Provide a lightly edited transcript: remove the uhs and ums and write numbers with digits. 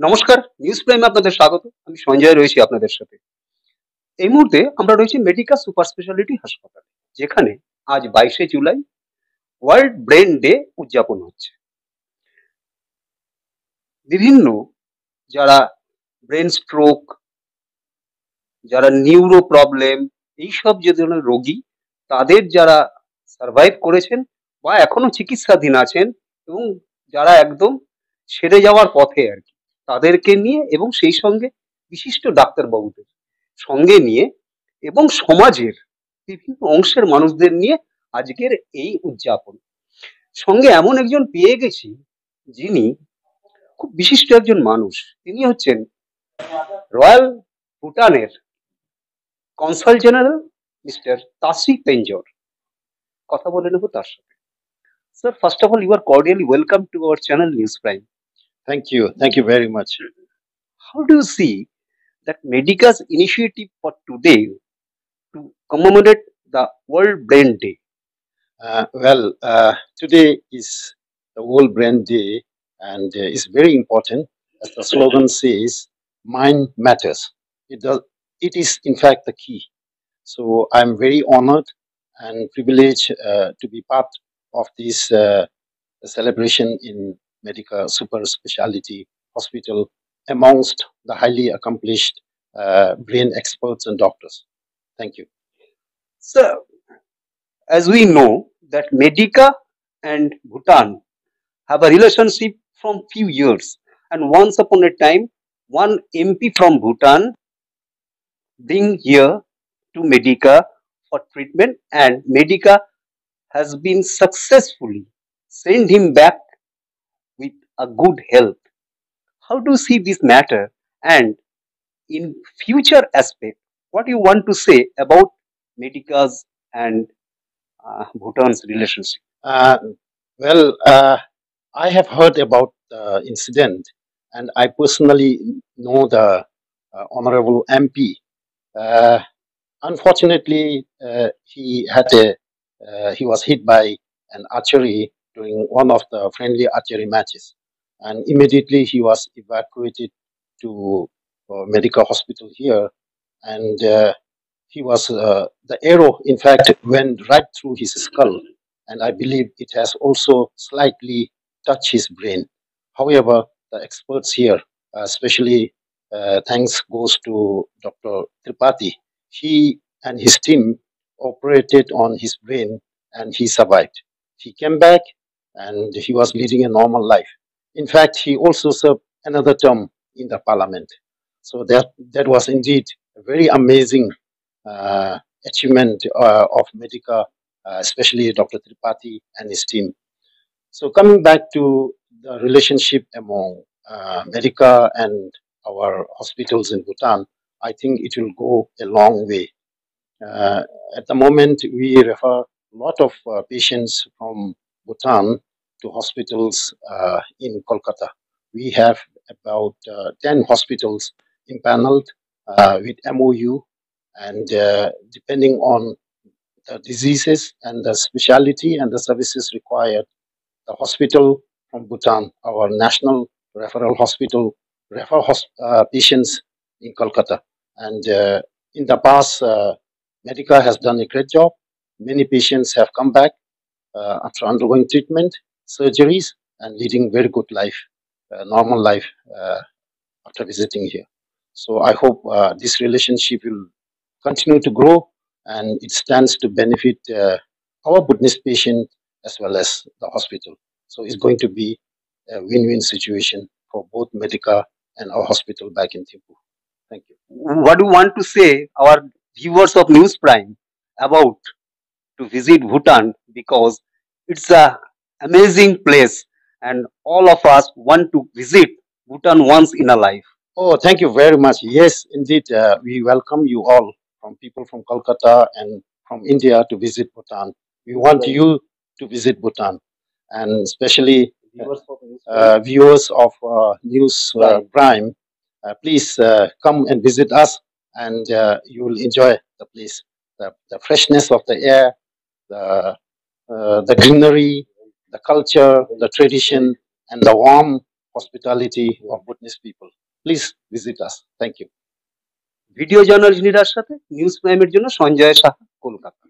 নমস্কার, নিউজ প্রাইমে আপনাদের স্বাগত। আমি সঞ্জয় রয়েছি আপনাদের সাথে। এই মুহূর্তে আমরা রয়েছি মেডিকা সুপার স্পেশালিটি হাসপাতালে, যেখানে আজ 22শে জুলাই ওয়ার্ল্ড ব্রেন ডে উদযাপন হচ্ছে। বিভিন্ন যারা ব্রেন স্ট্রোক, যারা নিউরো প্রবলেম, এইসব যে ধরনের রোগী, তাদের যারা সারভাইভ করেছেন বা এখনো চিকিৎসাধীন আছেন এবং যারা একদম সেরে যাওয়ার পথে আরকি, তাদেরকে নিয়ে এবং সেই সঙ্গে বিশিষ্ট ডাক্তারবাবুদের সঙ্গে নিয়ে এবং সমাজের বিভিন্ন অংশের মানুষদের নিয়ে আজকের এই উদযাপন। সঙ্গে এমন একজন পেয়ে গেছি, যিনি খুব বিশিষ্ট একজন মানুষ। তিনি হচ্ছেন রয়্যাল ভুটানের consul general mister Tashi Penjor. কথা বলে নেব তার সাথে। Sir, first of all, you are cordially welcome to our channel News Prime. Thank you. Thank you very much. How do you see that Medica's initiative for today to commemorate the World Brain Day? Today is the World Brain Day, and it's very important. As the slogan says, mind matters. It is, in fact, the key. So I'm very honored and privileged to be part of this celebration in Medica Super Speciality Hospital amongst the highly accomplished brain experts and doctors. Thank you. Sir, as we know that Medica and Bhutan have a relationship from few years, and once upon a time, one MP from Bhutan bring here to Medica for treatment, and Medica has been successfully send him back with a good health. How do you see this matter? And in future aspect, what do you want to say about Medica's and Bhutan's relationship? Uh, well, I have heard about the incident, and I personally know the Honorable MP. Uh, Unfortunately, he was hit by an archery during one of the friendly archery matches, and immediately he was evacuated to medical hospital here, and the arrow, in fact, went right through his skull, and I believe it has also slightly touched his brain. However, the experts here, especially thanks goes to Dr. Tripathi, he and his team operated on his brain and he survived. He came back and he was leading a normal life. In fact, he also served another term in the parliament. So that was indeed a very amazing achievement of Medica, especially Dr. Tripathi and his team. So coming back to the relationship among Medica and our hospitals in Bhutan, I think it will go a long way. At the moment, we refer a lot of patients from Bhutan to hospitals in Kolkata. We have about 10 hospitals impaneled with MOU, and depending on the diseases and the specialty and the services required, the hospital from Bhutan, our national referral hospital, patients in Kolkata. And in the past, Medica has done a great job. Many patients have come back after undergoing treatment, surgeries, and leading very good life, normal life after visiting here. So I hope this relationship will continue to grow, and it stands to benefit our Buddhist patient as well as the hospital. So it's going to be a win-win situation for both Medica and our hospital back in Thimphu. Thank you. What do you want to say our viewers of News Prime about to visit Bhutan, because it's a amazing place and all of us want to visit Bhutan once in a life. Oh, thank you very much. Yes, indeed, we welcome you all from people from Kolkata and from India to visit Bhutan. We want you to visit Bhutan, and especially viewers of News Prime, please come and visit us, and you will enjoy the place, the freshness of the air, the greenery, the culture, the tradition, and the warm hospitality of Bhutanese people. Please visit us. Thank you. Video journalist নিরার সাথে news প্রাইমের জন্য সঞ্জয় সাহা, কলকাতা।